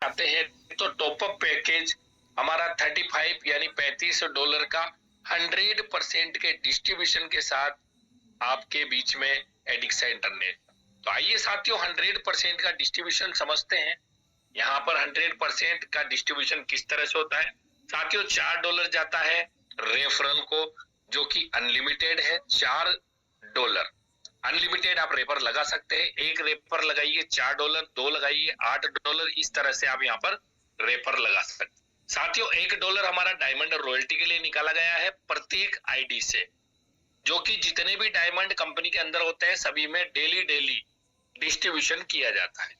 आते हैं तो टॉपअप पैकेज हमारा 35 यानी $35 का 100% के डिस्ट्रीब्यूशन के साथ आपके बीच में एडिक्सा इंटरनेट। तो आइए साथियों 100% का डिस्ट्रीब्यूशन समझते हैं। यहाँ पर 100% का डिस्ट्रीब्यूशन किस तरह से होता है। साथियों $4 जाता है रेफरल को, जो कि अनलिमिटेड है। $4 अनलिमिटेड आप रेफर लगा सकते हैं। एक रेफर लगाइए $4, 2 लगाइए $8, इस तरह से आप यहाँ पर रेफर लगा सकते हैं। साथियों $1 हमारा डायमंड रॉयल्टी के लिए निकाला गया है प्रत्येक आईडी से, जो कि जितने भी डायमंड कंपनी के अंदर होते हैं सभी में डेली डिस्ट्रीब्यूशन किया जाता है।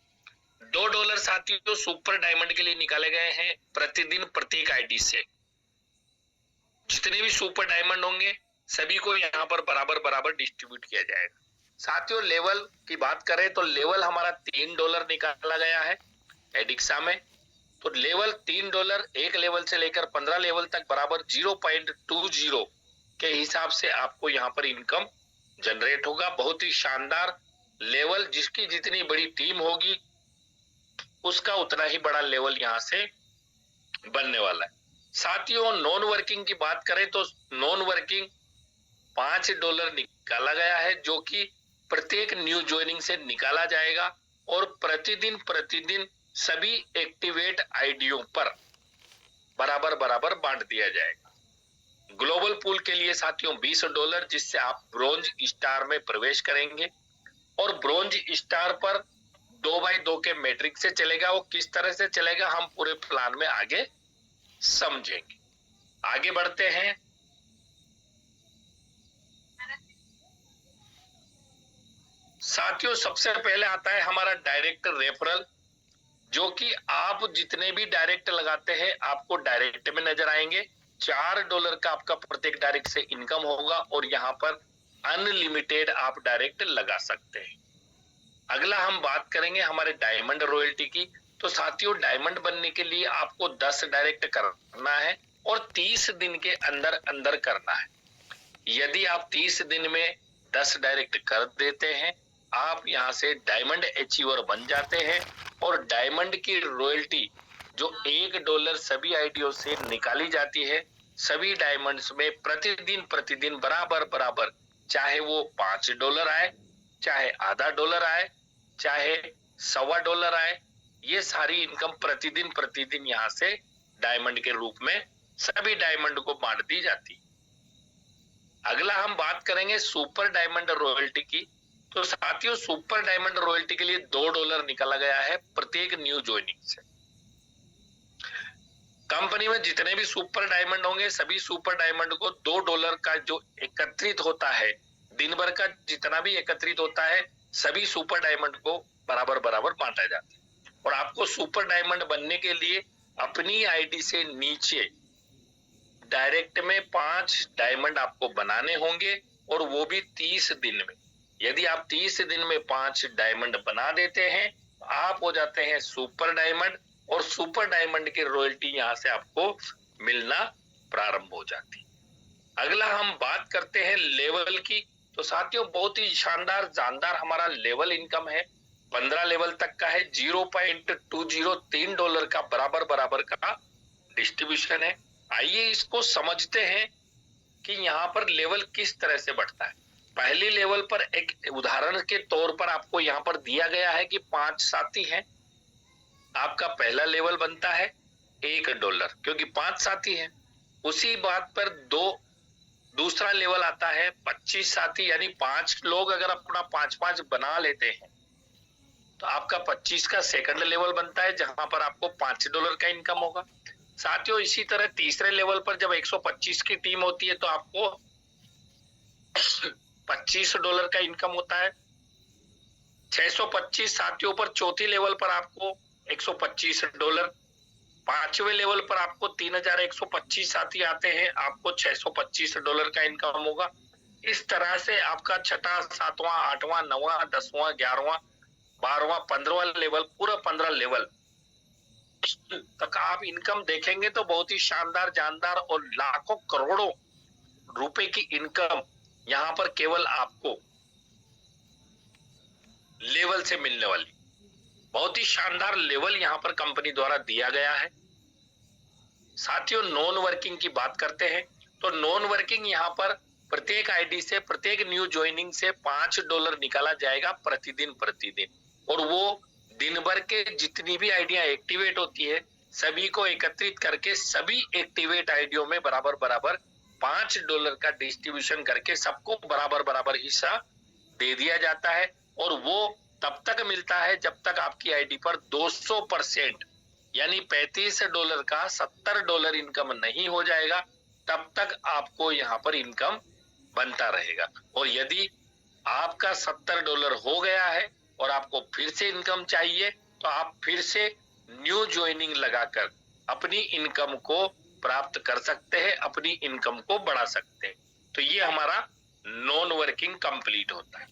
$2 साथियों सुपर डायमंड के लिए निकाले गए हैं प्रतिदिन प्रत्येक आईडी से। जितने भी सुपर डायमंड होंगे सभी को यहाँ पर बराबर डिस्ट्रीब्यूट किया जाएगा। साथियों लेवल की बात करें तो लेवल हमारा $3 निकाला गया है एडिक्सा में। तो लेवल $3 एक लेवल से लेकर 15 लेवल तक बराबर 0.20 के हिसाब से आपको यहाँ पर इनकम जनरेट होगा। बहुत ही शानदार लेवल, जिसकी जितनी बड़ी टीम होगी उसका उतना ही बड़ा लेवल यहाँ से बनने वाला है। साथियों नॉन वर्किंग की बात करें तो नॉन वर्किंग $5 निकाला गया है, जो कि प्रत्येक न्यू ज्वाइनिंग से निकाला जाएगा और प्रतिदिन सभी एक्टिवेट आईडियों पर बराबर बांट दिया जाएगा। ग्लोबल पूल के लिए साथियों $20, जिससे आप ब्रोंज स्टार में प्रवेश करेंगे और ब्रोंज स्टार पर 2x2 के मैट्रिक्स से चलेगा। वो किस तरह से चलेगा हम पूरे प्लान में आगे समझेंगे। आगे बढ़ते हैं। साथियों सबसे पहले आता है हमारा डायरेक्ट रेफरल, जो कि आप जितने भी डायरेक्ट लगाते हैं आपको डायरेक्ट में नजर आएंगे। $4 का आपका प्रत्येक डायरेक्ट से इनकम होगा और यहाँ पर अनलिमिटेड आप डायरेक्ट लगा सकते हैं। अगला हम बात करेंगे हमारे डायमंड रॉयल्टी की। तो साथियों डायमंड बनने के लिए आपको 10 डायरेक्ट करना है और 30 दिन के अंदर करना है। यदि आप 30 दिन में 10 डायरेक्ट कर देते हैं आप यहाँ से डायमंड अचीवर बन जाते हैं और डायमंड की रॉयल्टी जो $1 सभी आईडियो से निकाली जाती है, सभी डायमंड्स में प्रतिदिन बराबर चाहे वो $5 आए, चाहे आधा डॉलर आए, चाहे $1.25 आए, ये सारी इनकम प्रतिदिन यहाँ से डायमंड के रूप में सभी डायमंड को बांट दी जाती है। अगला हम बात करेंगे सुपर डायमंड रॉयल्टी की। तो साथियों सुपर डायमंड रॉयल्टी के लिए $2 निकाला गया है प्रत्येक न्यू ज्वाइनिंग से। कंपनी में जितने भी सुपर डायमंड होंगे सभी सुपर डायमंड को $2 का जो एकत्रित होता है, दिन भर का जितना भी एकत्रित होता है सभी सुपर डायमंड को बराबर बांटा जाता है। और आपको सुपर डायमंड बनने के लिए अपनी आईडी से नीचे डायरेक्ट में 5 डायमंड आपको बनाने होंगे और वो भी 30 दिन में। यदि आप 30 दिन में 5 डायमंड बना देते हैं तो आप हो जाते हैं सुपर डायमंड और सुपर डायमंड की रॉयल्टी यहाँ से आपको मिलना प्रारंभ हो जाती। अगला हम बात करते हैं लेवल की। तो साथियों बहुत ही शानदार जानदार हमारा लेवल इनकम है। 15 लेवल तक का है। 0.20 $3 का बराबर का डिस्ट्रीब्यूशन है। आइए इसको समझते हैं कि यहाँ पर लेवल किस तरह से बढ़ता है। पहली लेवल पर एक उदाहरण के तौर पर आपको यहाँ पर दिया गया है कि 5 साथी हैं। आपका पहला लेवल बनता है $1 क्योंकि 5 साथी हैं। उसी बात पर दूसरा लेवल आता है 25 साथी, यानी 5 लोग अगर अपना 5-5 बना लेते हैं तो आपका 25 का सेकंड लेवल बनता है, जहां पर आपको $5 का इनकम होगा। साथियों इसी तरह तीसरे लेवल पर जब 125 की टीम होती है तो आपको $25 का इनकम होता है। 625 साथियों पर चौथी लेवल पर आपको $125। 5वें लेवल पर आपको 3125 साथी आते हैं, आपको $625 का इनकम होगा। इस तरह से आपका 6वां, 7वां, 8वां, 9वां, 10वां, 11वां, 12वां, 15वां लेवल, पूरा 15 लेवल तक आप इनकम देखेंगे तो बहुत ही शानदार जानदार और लाखों करोड़ों रुपए की इनकम यहाँ पर केवल आपको लेवल से मिलने वाली। बहुत ही शानदार लेवल यहाँ पर कंपनी द्वारा दिया गया है। साथियों, नॉन वर्किंग की बात करते हैं तो नॉन वर्किंग यहाँ पर प्रत्येक आईडी से, प्रत्येक न्यू ज्वाइनिंग से $5 निकाला जाएगा प्रतिदिन और वो दिन भर के जितनी भी आईडियां एक्टिवेट होती है सभी को एकत्रित करके सभी एक्टिवेट आईडियों में बराबर बराबर $5 का डिस्ट्रीब्यूशन करके सबको बराबर बराबर हिस्सा दे दिया जाता है। और वो तब तक मिलता है जब तक आपकी आईडी पर 200% यानी $35 का $70 इनकम नहीं हो जाएगा, तब तक आपको यहाँ पर इनकम बनता रहेगा। और यदि आपका $70 हो गया है और आपको फिर से इनकम चाहिए तो आप फिर से न्यू ज्वाइनिंग लगाकर अपनी इनकम को प्राप्त कर सकते हैं, अपनी इनकम को बढ़ा सकते हैं। तो ये हमारा नॉन वर्किंग कंप्लीट होता है।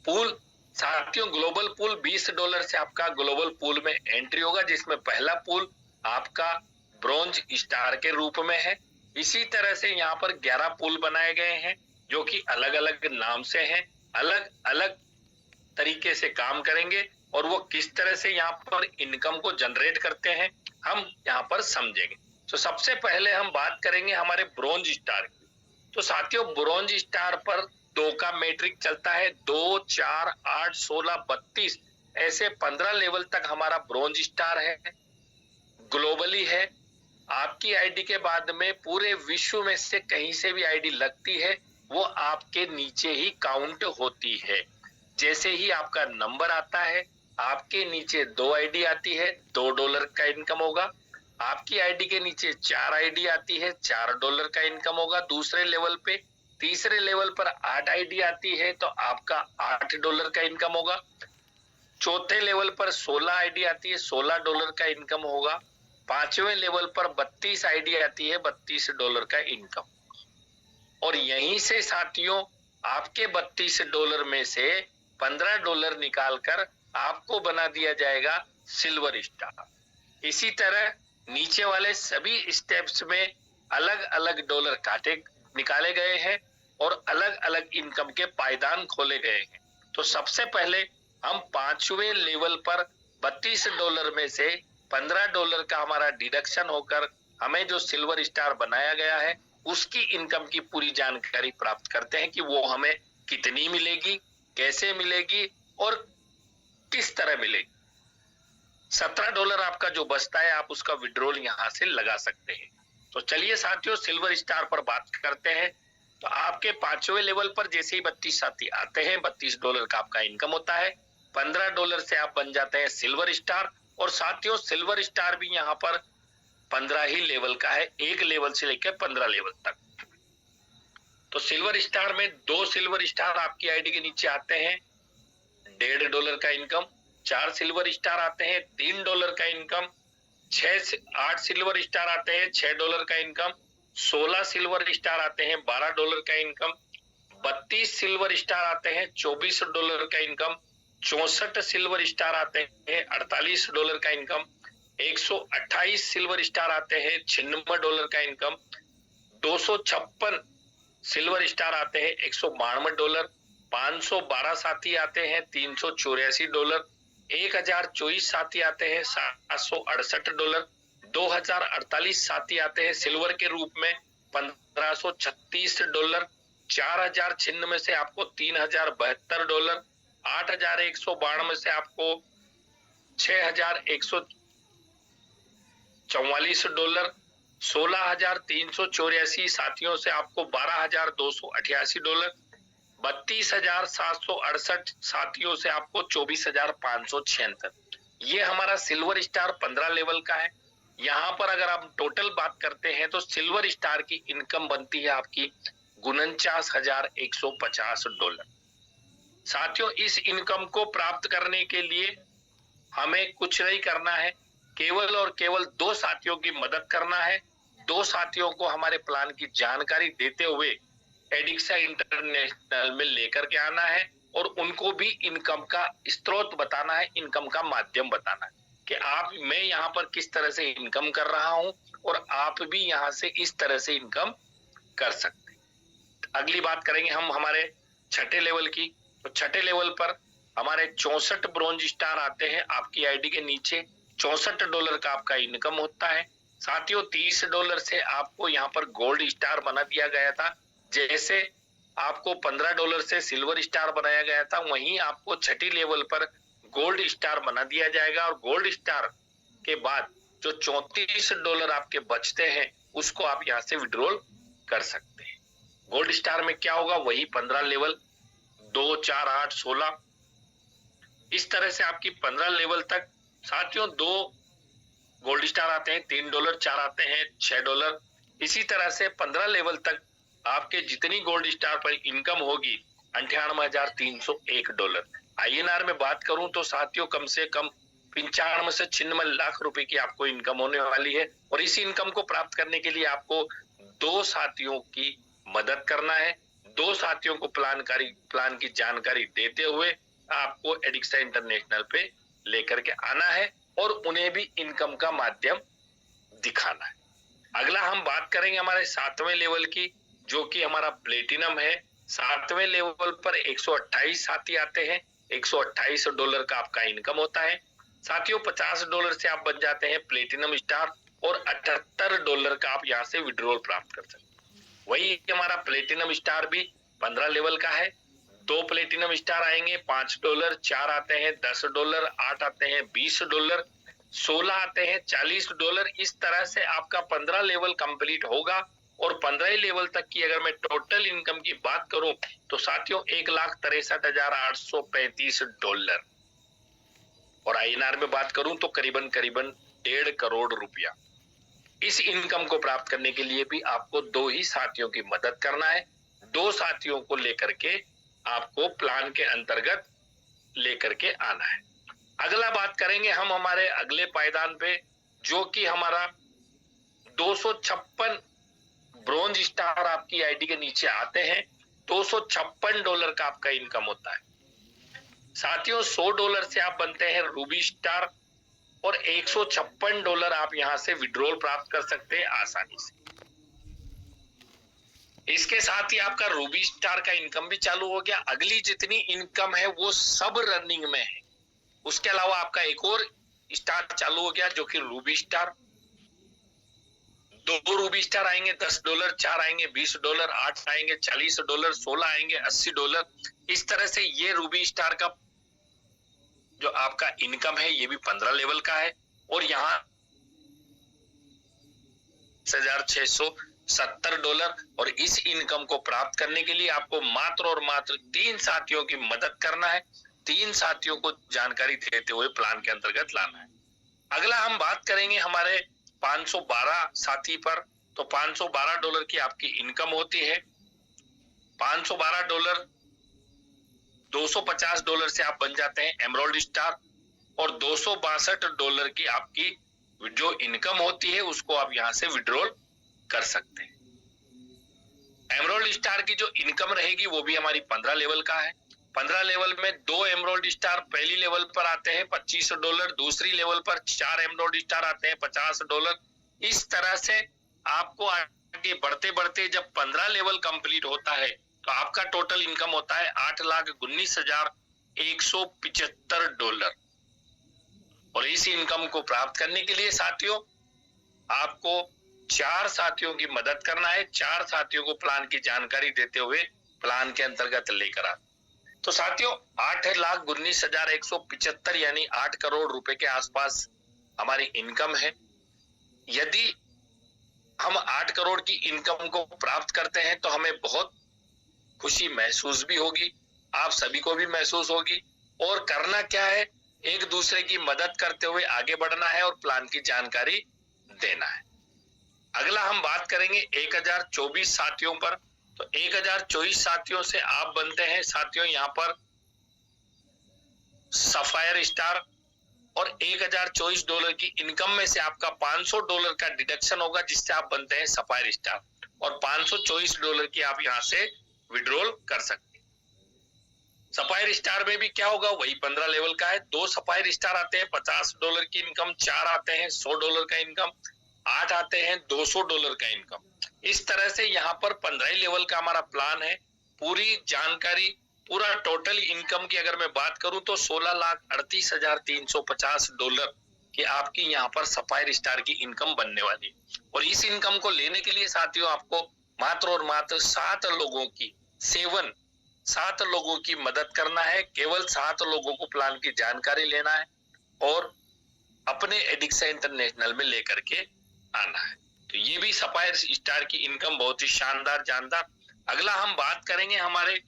पूल साथियों, ग्लोबल पूल $20 से आपका ग्लोबल पूल में एंट्री होगा, जिसमें पहला पूल आपका ब्रॉन्ज स्टार के रूप में है। इसी तरह से यहाँ पर 11 पूल बनाए गए हैं जो कि अलग अलग नाम से हैं, अलग अलग तरीके से काम करेंगे और वो किस तरह से यहाँ पर इनकम को जनरेट करते हैं हम यहाँ पर समझेंगे। तो सबसे पहले हम बात करेंगे हमारे ब्रॉन्ज स्टार की। तो साथियों, ब्रॉन्ज स्टार पर 2 का मैट्रिक चलता है, 2, 4, 8, 16, 32 ऐसे 15 लेवल तक हमारा ब्रॉन्ज स्टार है, ग्लोबली है। आपकी आईडी के बाद में पूरे विश्व में से कहीं से भी आईडी लगती है वो आपके नीचे ही काउंट होती है। जैसे ही आपका नंबर आता है आपके नीचे 2 आईडी आती है, $2 का इनकम होगा। आपकी आईडी के नीचे 4 आईडी आती है, $4 का इनकम होगा दूसरे लेवल पे। तीसरे लेवल पर 8 आईडी आती है तो आपका $8 का इनकम होगा। चौथे लेवल पर 16 आईडी आती है, $16 का इनकम होगा। पांचवें लेवल पर 32 आईडी आती है, $32 का इनकम। और यहीं से साथियों आपके $32 में से $15 निकालकर आपको बना दिया जाएगा सिल्वर स्टार। इसी तरह नीचे वाले सभी स्टेप्स में अलग अलग डॉलर काटे निकाले गए हैं और अलग अलग इनकम के पायदान खोले गए हैं। तो सबसे पहले हम 5वें लेवल पर $32 में से $15 का हमारा डिडक्शन होकर हमें जो सिल्वर स्टार बनाया गया है उसकी इनकम की पूरी जानकारी प्राप्त करते हैं कि वो हमें कितनी मिलेगी, कैसे मिलेगी और किस तरह मिलेगी। $17 आपका जो बचता है आप उसका विड्रॉल यहाँ से लगा सकते हैं। तो चलिए साथियों, सिल्वर स्टार पर बात करते हैं। तो आपके 5वें लेवल पर जैसे ही 32 साथी आते हैं $32 का आपका इनकम होता है। $15 से आप बन जाते हैं सिल्वर स्टार। और साथियों, सिल्वर स्टार भी यहाँ पर 15 ही लेवल का है, 1 लेवल से लेकर 15 लेवल तक। तो सिल्वर स्टार में 2 सिल्वर स्टार आपकी आईडी के नीचे आते हैं, $1.5 का इनकम। 4 सिल्वर स्टार आते हैं, $3 का इनकम। 8 सिल्वर स्टार आते हैं, $6 का इनकम। 16 सिल्वर स्टार आते हैं, $12 का इनकम। 32 सिल्वर स्टार आते हैं, $24 का इनकम। 64 सिल्वर स्टार आते हैं, $48 का इनकम। 128 सिल्वर स्टार आते हैं, $96 का इनकम। 256 सिल्वर स्टार आते हैं, $192। 512 साथी आते हैं, $384। 1024 साथी आते हैं, $768। 2048 साथी आते हैं सिल्वर के रूप में, $1536। 4000 छिन्न में से आपको $3072। 8192 में से आपको $6144। 16384 साथियों से आपको $12288। 32768 साथियों से आपको 24576। ये हमारा सिल्वर स्टार 15 लेवल का है। यहाँ पर अगर आप टोटल बात करते हैं तो सिल्वर स्टार की इनकम बनती है आपकी $49,150। साथियों, इस इनकम को प्राप्त करने के लिए हमें कुछ नहीं करना है, केवल और केवल 2 साथियों की मदद करना है। 2 साथियों को हमारे प्लान की जानकारी देते हुए एडिक्सा इंटरनेशनल में लेकर के आना है और उनको भी इनकम का स्रोत बताना है, इनकम का माध्यम बताना है कि मैं यहाँ पर किस तरह से इनकम कर रहा हूं और आप भी यहाँ से इस तरह से इनकम कर सकते हैं। अगली बात करेंगे हम हमारे 6ठे लेवल की। तो 6ठे लेवल पर हमारे 64 ब्रॉन्ज स्टार आते हैं आपकी आईडी के नीचे। $64 का आपका इनकम होता है। साथियों, $30 से आपको यहाँ पर गोल्ड स्टार बना दिया गया था। जैसे आपको $15 से सिल्वर स्टार बनाया गया था, वहीं आपको छठी लेवल पर गोल्ड स्टार बना दिया जाएगा। और गोल्ड स्टार के बाद जो $34 आपके बचते हैं, उसको आप यहाँ से विड्रॉल कर सकते हैं। गोल्ड स्टार में क्या होगा, वही 15 लेवल, 2, 4, 8, 16, इस तरह से आपकी 15 लेवल तक। साथियों, 2 गोल्ड स्टार आते हैं, $3, 4 आते हैं, $6। इसी तरह से 15 लेवल तक आपके जितनी गोल्ड स्टार पर इनकम होगी, $98,301। INR में बात करूं तो साथियों, कम से कम 95 से 96 लाख रुपए की आपको इनकम होने वाली है। और इस इनकम को प्राप्त करने के लिए आपको 2 साथियों की मदद करना है। 2 साथियों को प्लान की जानकारी देते हुए आपको एडिक्सा इंटरनेशनल पे लेकर के आना है और उन्हें भी इनकम का माध्यम दिखाना है। अगला हम बात करेंगे हमारे 7वें लेवल की, जो कि हमारा प्लेटिनम है। 7वें लेवल पर 128 साथी आते हैं। $128 का आपका इनकम होता है। साथियों, $50 से आप बन जाते हैं प्लेटिनम स्टार और $78 का आप यहाँ से विड्रॉल प्राप्त कर सकते हैं। वही हमारा प्लेटिनम स्टार भी 15 लेवल का है। 2 प्लेटिनम स्टार आएंगे, $5, 4 आते हैं, $10, 8 आते हैं, $20, 16 आते हैं, $40। इस तरह से आपका 15 लेवल कंप्लीट होगा। और 15 लेवल तक की अगर मैं टोटल इनकम की बात करूं तो साथियों, $1,63,835। और INR में बात करूं तो करीबन 1.5 करोड़ रुपया। इस इनकम को प्राप्त करने के लिए भी आपको 2 ही साथियों की मदद करना है। 2 साथियों को लेकर के आपको प्लान के अंतर्गत लेकर के आना है। अगला बात करेंगे हम हमारे अगले पायदान पे, जो कि हमारा 256 ब्रॉन्ज स्टार आपकी आईडी के नीचे आते हैं। $256 का आपका इनकम होता है। साथियों, $100 से आप बनते हैं रूबी स्टार और $156 आप यहां से विड्रॉल प्राप्त कर सकते हैं आसानी से। इसके साथ ही आपका रूबी स्टार का इनकम भी चालू हो गया। अगली जितनी इनकम है वो सब रनिंग में है। उसके अलावा आपका एक और स्टार चालू हो गया, जो कि रूबी स्टार। 2 रूबी स्टार आएंगे, $10, 4 आएंगे, $20, 8 आएंगे, $40, 16 आएंगे, $80। इस तरह से ये रूबी स्टार का जो आपका इनकम है, ये भी 15 लेवल का है। और यहाँ $6,670। और इस इनकम को प्राप्त करने के लिए आपको मात्र और मात्र 3 साथियों की मदद करना है। 3 साथियों को जानकारी देते हुए प्लान के अंतर्गत लाना है। अगला हम बात करेंगे हमारे 512 साथी पर। तो $512 की आपकी इनकम होती है। $512, $250 से आप बन जाते हैं एमराल्ड स्टार और $262 की आपकी जो इनकम होती है उसको आप यहां से विड्रॉल कर सकते हैं। एमराल्ड स्टार की जो इनकम रहेगी वो भी हमारी 15 लेवल का है। 15 लेवल में 2 एमराल्ड स्टार पहली लेवल पर आते हैं $25, दूसरी लेवल पर 4 एमराल्ड स्टार आते हैं $50। इस तरह से आपको आगे बढ़ते बढ़ते जब 15 लेवल कंप्लीट होता है तो आपका टोटल इनकम होता है $8,19,175। और इस इनकम को प्राप्त करने के लिए साथियों आपको 4 साथियों की मदद करना है। 4 साथियों को प्लान की जानकारी देते हुए प्लान के अंतर्गत लेकर आ। तो साथियों 8,19,175 यानी 8 करोड़ रुपए के आसपास हमारी इनकम है। यदि हम 8 करोड़ की इनकम को प्राप्त करते हैं तो हमें बहुत खुशी महसूस भी होगी, आप सभी को भी महसूस होगी। और करना क्या है, एक दूसरे की मदद करते हुए आगे बढ़ना है और प्लान की जानकारी देना है। अगला हम बात करेंगे 1024 साथियों पर। तो 1024 साथियों से आप बनते हैं साथियों यहाँ पर सफायर स्टार और $1024 की इनकम में से आपका $500 का डिडक्शन होगा, जिससे आप बनते हैं सफायर स्टार और $524 की आप यहां से विड्रॉल कर सकते हैं। सफायर स्टार में भी क्या होगा, वही 15 लेवल का है। 2 सफायर स्टार आते हैं $50 की इनकम, 4 आते हैं $100 का इनकम, 8 आते हैं $200 का इनकम। इस तरह से यहाँ पर 15 लेवल का हमारा प्लान है। पूरी जानकारी पूरा टोटल इनकम की अगर मैं बात करूं तो $16,38,350 कि आपकी यहाँ पर सफायर स्टार की इनकम बनने वाली है। और इस इनकम को लेने के लिए साथियों आपको मात्र और मात्र 7 लोगों की मदद करना है। केवल 7 लोगों को प्लान की जानकारी लेना है और अपने एडिक्सा इंटरनेशनल में लेकर के आना है। तो ये भी सफायर स्टार की इनकम बहुत ही शानदार जानदार। अगला हम बात करेंगे हमारे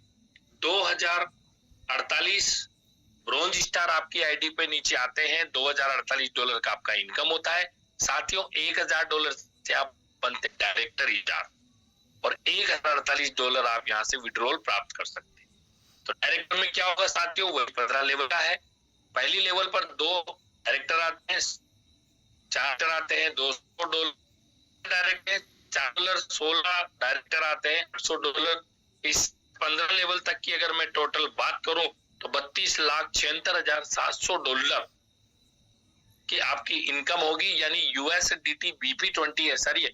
2048 ब्रॉन्ज स्टार आपकी आईडी पे नीचे आते हैं। $2048 का आपका इनकम होता है। साथियों $1000 से आप बनते डायरेक्टर स्टार और $1048 आप यहाँ से विड्रॉल प्राप्त कर सकते हैं। तो डायरेक्टर में क्या होगा साथियों, वो 15 लेवल का है। पहली लेवल पर 2 डायरेक्टर आते हैं, 4 आते हैं $200 डायरेक्ट है, $4 16 डायरेक्टर आते हैं $800। इस 15 लेवल तक की अगर मैं टोटल बात करूं तो $32,76,700 की आपकी इनकम होगी, यानी USDT BP20 है सर ये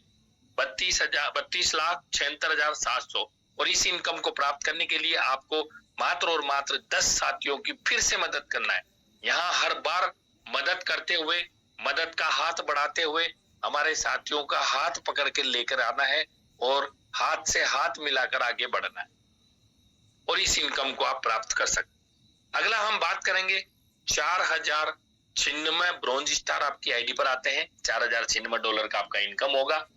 32,76,700। और इस इनकम को प्राप्त करने के लिए आपको मात्र और मात्र 10 साथियों की फिर से मदद करना है। यहाँ हर बार मदद करते हुए, मदद का हाथ बढ़ाते हुए हमारे साथियों का हाथ पकड़ के लेकर आना है और हाथ से हाथ मिलाकर आगे बढ़ना है और इस इनकम को आप प्राप्त कर सकते। अगला हम बात करेंगे 4096 ब्रॉन्ज स्टार आपकी आईडी पर आते हैं। $4096 का आपका इनकम होगा।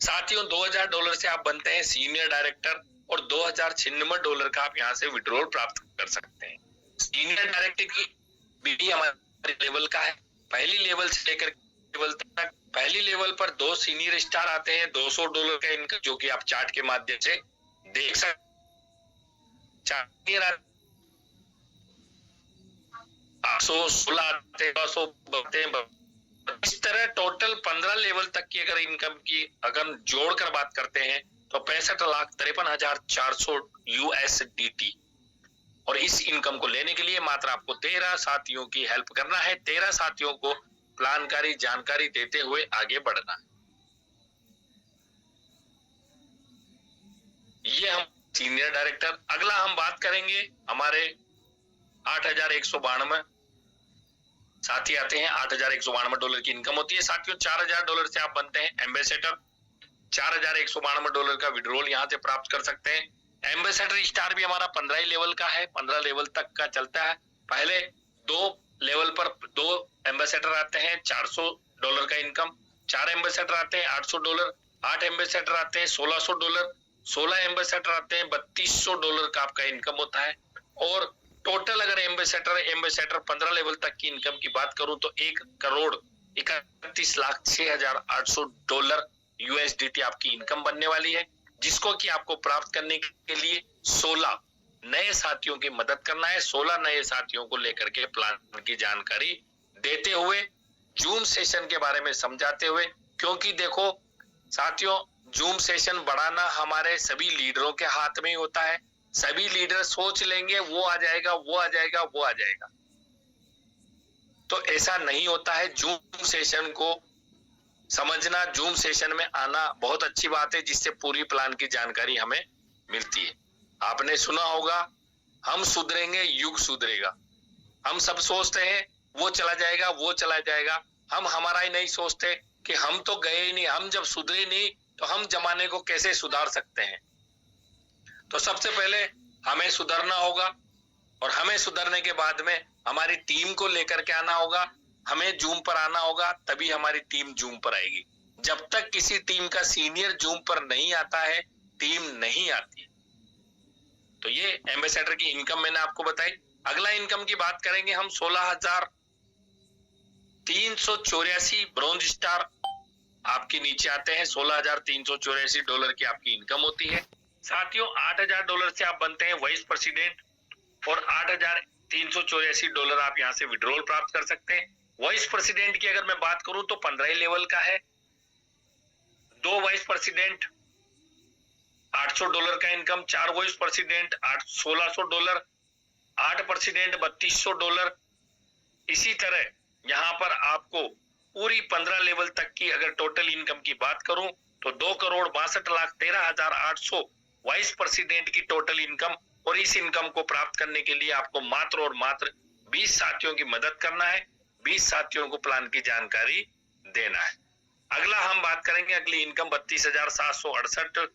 साथियों $2000 से आप बनते हैं सीनियर डायरेक्टर और $2096 का आप यहाँ से विड्रॉल प्राप्त कर सकते हैं। सीनियर डायरेक्टर की भी हमारे लेवल का है। पहली लेवल से लेकर लेवल तक, पहली लेवल पर 2 सीनियर स्टार आते हैं $200 का इनकम, जो कि आप चार्ट के माध्यम से देख सकते। 816 आते हैं, 200 बनते हैं। इस तरह टोटल 15 लेवल तक की अगर इनकम की अगर जोड़कर बात करते हैं तो 65,53,400 USDT। और इस इनकम को लेने के लिए मात्र आपको 13 साथियों की हेल्प करना है। 13 साथियों को प्लानकारी जानकारी देते हुए आगे बढ़ना है। ये हम सीनियर डायरेक्टर। अगला हम बात करेंगे हमारे 8,192 साथी आते हैं। $8,192 की इनकम होती है। साथियों $4,000 से आप बनते हैं एम्बेसडर। $4,192 का विड्रॉल यहाँ से प्राप्त कर सकते हैं। एम्बेसडर स्टार भी हमारा 15 ही लेवल का है, 15 लेवल तक का चलता है। पहले 2 लेवल पर 2 एम्बेसडर आते हैं, $400 का इनकम। 4 एम्बेसडर आते हैं $800। 8 एम्बेसडर आते हैं $1,600। 16 एम्बेसडर आते हैं $3,200 का आपका इनकम होता है। और टोटल अगर एम्बेसडर 15 लेवल तक की इनकम की बात करूं तो $1,31,06,800 USDT आपकी इनकम बनने वाली है, जिसको कि आपको प्राप्त करने के लिए 16 नए साथियों की मदद करना है। 16 नए साथियों को लेकर के प्लान की जानकारी देते हुए, जूम सेशन के बारे में समझाते हुए, क्योंकि देखो साथियों जूम सेशन बढ़ाना हमारे सभी लीडरों के हाथ में ही होता है। सभी लीडर सोच लेंगे वो आ जाएगा, वो आ जाएगा, वो आ जाएगा, तो ऐसा नहीं होता है। जूम सेशन को समझना, जूम सेशन में आना बहुत अच्छी बात है, जिससे पूरी प्लान की जानकारी हमें मिलती है। आपने सुना होगा, हम सुधरेंगे युग सुधरेगा। हम सब सोचते हैं वो चला जाएगा, वो चला जाएगा। हम हमारा ही नहीं सोचते कि हम तो गए ही नहीं, हम जब सुधरे नहीं तो हम जमाने को कैसे सुधार सकते हैं। तो सबसे पहले हमें सुधरना होगा और हमें सुधरने के बाद में हमारी टीम को लेकर के आना होगा। हमें जूम पर आना होगा, तभी हमारी टीम जूम पर आएगी। जब तक किसी टीम का सीनियर जूम पर नहीं आता है, टीम नहीं आती। तो ये एम्बेसडर की इनकम मैंने आपको बताई। अगला इनकम की बात करेंगे हम 16,384 ब्रॉन्ज स्टार आपके नीचे आते हैं। $16,384 की आपकी इनकम होती है। साथियों $8,000 से आप बनते हैं वाइस प्रेसिडेंट और $8,384 आप यहाँ से विड्रॉल प्राप्त कर सकते हैं। वाइस प्रेसिडेंट की अगर मैं बात करूं तो 15 ही लेवल का है। 2 वाइस प्रेसिडेंट $800 का इनकम, 4 वाइस प्रेसिडेंट $1,600, 8 प्रेसिडेंट $3,200। इसी तरह यहाँ पर आपको पूरी 15 लेवल तक की अगर टोटल इनकम की बात करूं तो 2,62,13,800 वाइस प्रेसिडेंट की टोटल इनकम और इस इनकम को प्राप्त करने के लिए आपको मात्र और मात्र 20 साथियों की मदद करना है, 20 साथियों को प्लान की जानकारी देना है। अगला हम बात करेंगे, अगली इनकम 32,768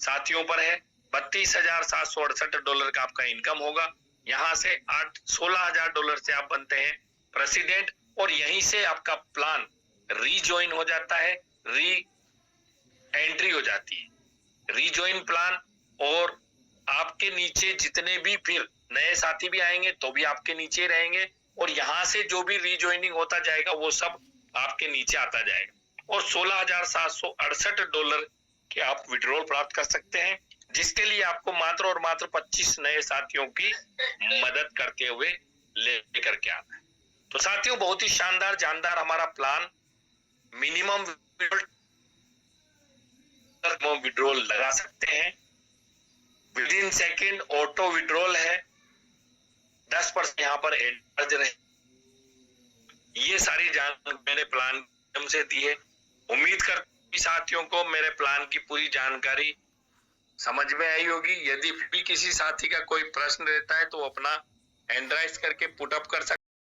साथियों पर है। 32,768 डॉलर का आपका इनकम होगा। यहाँ से 16,000 डॉलर से आप बनते हैं प्रेसिडेंट, और यहीं से आपका प्लान रीजॉइन हो जाता है, री एंट्री हो जाती है, रीजॉइन प्लान। और आपके नीचे जितने भी फिर नए साथी भी आएंगे तो भी आपके नीचे रहेंगे, और यहाँ से जो भी रीजॉइनिंग होता जाएगा वो सब आपके नीचे आता जाएगा, और 16,768 डॉलर के आप विड्रॉल प्राप्त कर सकते हैं, जिसके लिए आपको मात्र और मात्र 25 नए साथियों की मदद करते हुए लेकर के आना है। तो साथियों, बहुत ही शानदार जानदार हमारा प्लान, मिनिमम विड्रॉल लगा सकते हैं, with in second auto withdrawal है, 10% यहाँ पर एड रहे। ये सारी जानकारी मैंने प्लान से दी है। उम्मीद करता हूं साथियों को मेरे प्लान की पूरी जानकारी समझ में आई होगी। यदि भी किसी साथी का कोई प्रश्न रहता है तो अपना हैंड राइज करके पुट अप कर सकते